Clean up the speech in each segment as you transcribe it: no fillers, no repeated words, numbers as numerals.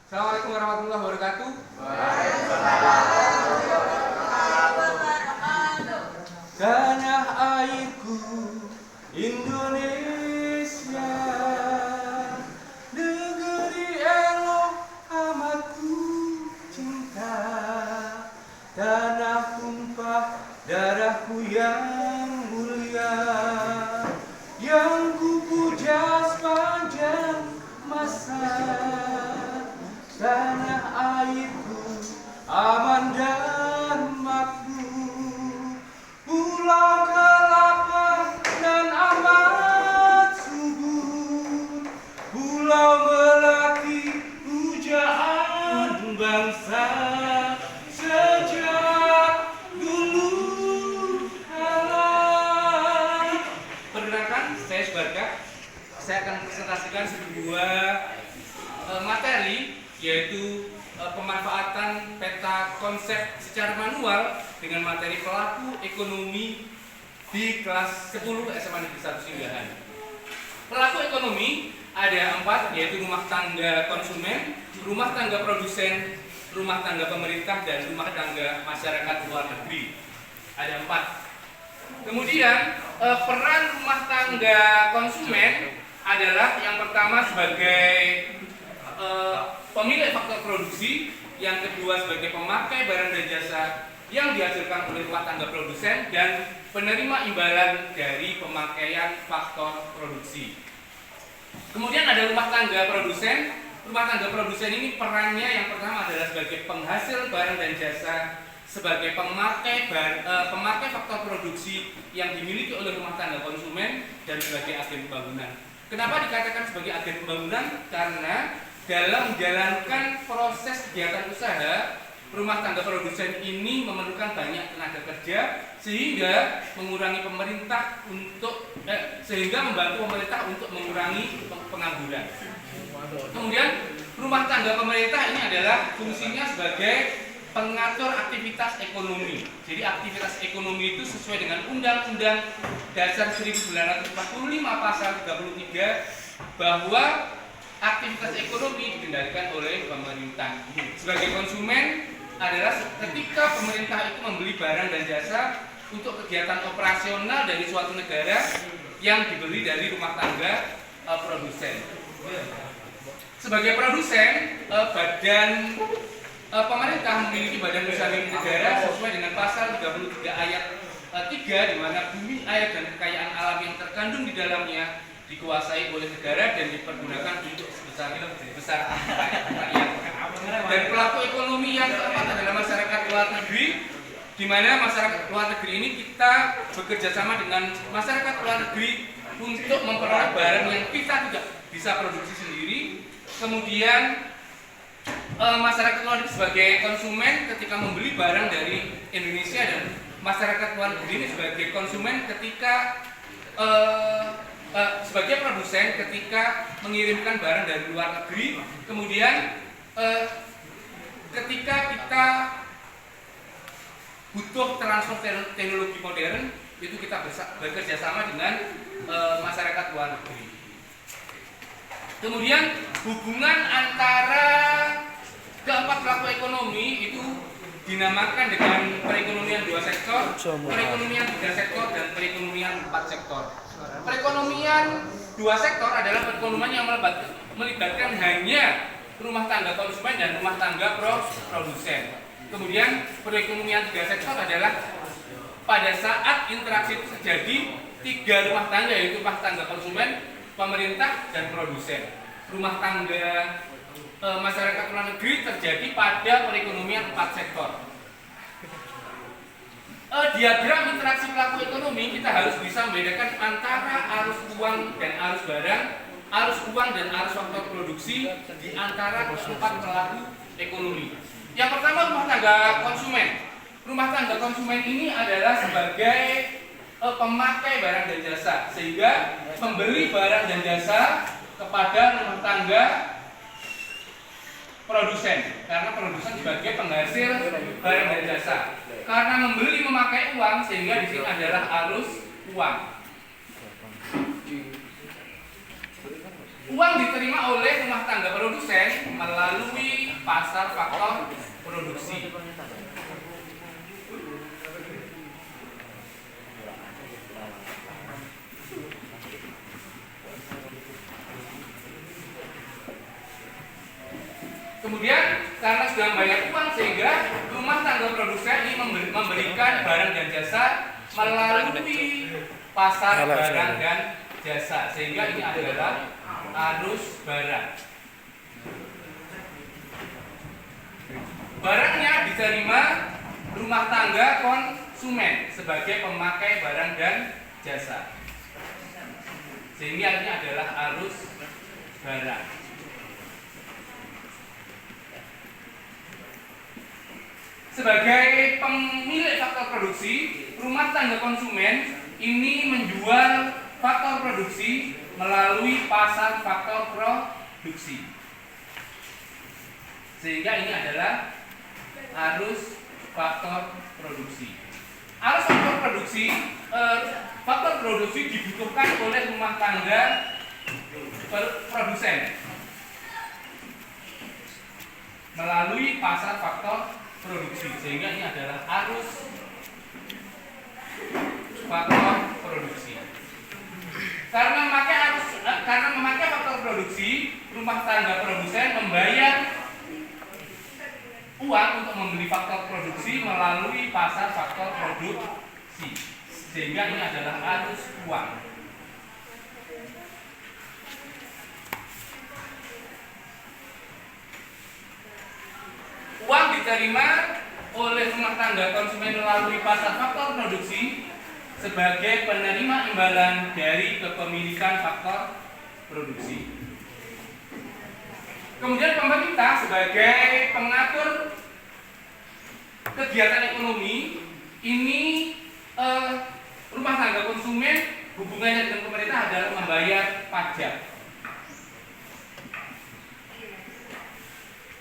Assalamualaikum warahmatullahi wabarakatuh. Tanah airku Indonesia, negeri elok amat ku cinta. Tanah tumpah darahku yang mulia, yang ku puja sepanjang masa. Tanah airku aman dan makmur, pulau kelapa dan amat subur, pulau Melati pujaan bangsa sejak dulu kala. Perkenalkan, saya Subarka. Saya akan presentasikan sebuah materi, yaitu pemanfaatan peta konsep secara manual dengan materi pelaku ekonomi di kelas 10 SMA Negeri 1 Singgahan. Pelaku ekonomi ada 4, yaitu rumah tangga konsumen, rumah tangga produsen, rumah tangga pemerintah, dan rumah tangga masyarakat luar negeri. Ada 4. Kemudian peran rumah tangga konsumen adalah yang pertama sebagai pemilik faktor produksi, yang kedua sebagai pemakai barang dan jasa yang dihasilkan oleh rumah tangga produsen, dan penerima imbalan dari pemakaian faktor produksi. Kemudian ada rumah tangga produsen. Rumah tangga produsen ini perannya yang pertama adalah sebagai penghasil barang dan jasa, sebagai pemakai faktor produksi yang dimiliki oleh rumah tangga konsumen, dan sebagai agen pembangunan. Kenapa dikatakan sebagai agen pembangunan? Karena dalam menjalankan proses kegiatan usaha, rumah tangga produsen ini memerlukan banyak tenaga kerja, sehingga membantu pemerintah untuk mengurangi pengangguran. Kemudian rumah tangga pemerintah ini adalah fungsinya sebagai pengatur aktivitas ekonomi. Jadi aktivitas ekonomi itu sesuai dengan Undang-Undang Dasar 1945 pasal 33 bahwa aktivitas ekonomi dikendalikan oleh pemerintah. Sebagai konsumen adalah ketika pemerintah itu membeli barang dan jasa untuk kegiatan operasional dari suatu negara yang dibeli dari rumah tangga produsen. Sebagai produsen, badan pemerintah memiliki badan usaha milik negara sesuai dengan pasal 33 ayat 3, di mana bumi, air, dan kekayaan alam yang terkandung di dalamnya dikuasai oleh negara dan dipergunakan untuk sebesar rakyat. Dan pelaku ekonomi yang keempat adalah masyarakat luar negeri, di mana masyarakat luar negeri ini kita bekerja sama dengan masyarakat luar negeri untuk memperoleh barang yang kita tidak bisa produksi sendiri. Kemudian masyarakat luar negeri sebagai konsumen ketika membeli barang dari Indonesia, dan masyarakat luar negeri ini sebagai konsumen ketika sebagai produsen ketika mengirimkan barang dari luar negeri. Kemudian ketika kita butuh transfer teknologi modern, itu kita bekerja sama dengan masyarakat luar negeri. Kemudian hubungan antara keempat pelaku ekonomi itu dinamakan dengan perekonomian 2 sektor, perekonomian 3 sektor, dan perekonomian 4 sektor. Perekonomian 2 sektor adalah perekonomian yang melibatkan hanya rumah tangga konsumen dan rumah tangga produsen. Kemudian perekonomian 3 sektor adalah pada saat interaksi itu terjadi 3 rumah tangga, yaitu rumah tangga konsumen, pemerintah, dan produsen. Rumah tangga masyarakat luar negeri terjadi pada perekonomian 4 sektor. Diagram interaksi pelaku ekonomi kita harus bisa membedakan antara arus uang dan arus barang, arus uang dan arus faktor produksi di antara keempat pelaku ekonomi. Yang pertama, rumah tangga konsumen. Rumah tangga konsumen ini adalah sebagai pemakai barang dan jasa, sehingga membeli barang dan jasa kepada rumah tangga produsen, karena produsen sebagai penghasil barang dan jasa. Karena membeli memakai uang, sehingga di sini adalah arus uang. Uang diterima oleh rumah tangga produsen melalui pasar faktor produksi. Kemudian karena sudah membayar uang sehingga rumah tangga produsen ini memberikan barang dan jasa melalui pasar barang dan jasa, sehingga ini adalah arus barang. Barangnya diterima rumah tangga konsumen sebagai pemakai barang dan jasa, sehingga ini adalah arus barang. Sebagai pemilik faktor produksi, rumah tangga konsumen ini menjual faktor produksi melalui pasar faktor produksi, sehingga ini adalah arus faktor produksi. Arus faktor produksi, faktor produksi dibutuhkan oleh rumah tangga produsen melalui pasar faktor produksi, sehingga ini adalah arus faktor produksi. Karena memakai faktor produksi, rumah tangga produsen membayar uang untuk membeli faktor produksi melalui pasar faktor produksi, sehingga ini adalah arus uang. Uang diterima oleh rumah tangga konsumen melalui pasar faktor produksi sebagai penerima imbalan dari kepemilikan faktor produksi. Kemudian pemerintah sebagai pengatur kegiatan ekonomi ini, rumah tangga konsumen hubungannya dengan pemerintah adalah membayar pajak.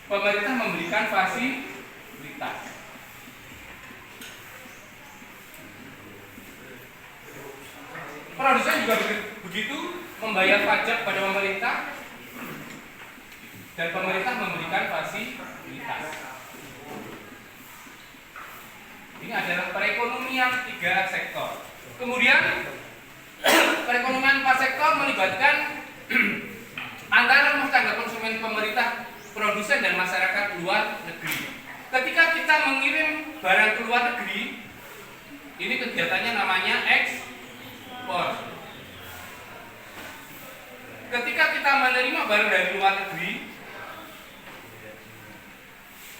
Pemerintah memberikan fasilitas. Produsen juga begitu, membayar pajak pada pemerintah, dan pemerintah memberikan fasilitas. Ini adalah perekonomian 3 sektor. Kemudian perekonomian 4 sektor melibatkan antara rumah tangga konsumen, pemerintah, produsen, dan masyarakat luar negeri. Ketika kita mengirim barang ke luar negeri, ini kegiatannya namanya ekspor. Ketika kita menerima barang dari luar negeri,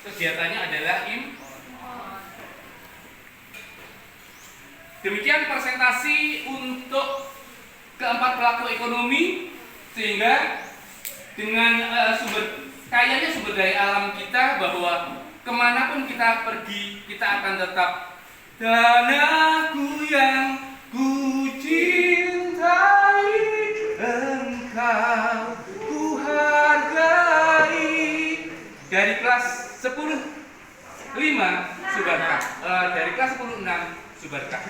kegiatannya adalah impor. Demikian presentasi untuk keempat pelaku ekonomi, sehingga dengan kayanya sumber daya alam kita, bahwa kemanapun kita pergi, kita akan tetap danaku yang ku cintai, engkau ku hargai. Dari kelas 10 5 Subarkah, dari kelas 10 6 Subarkah.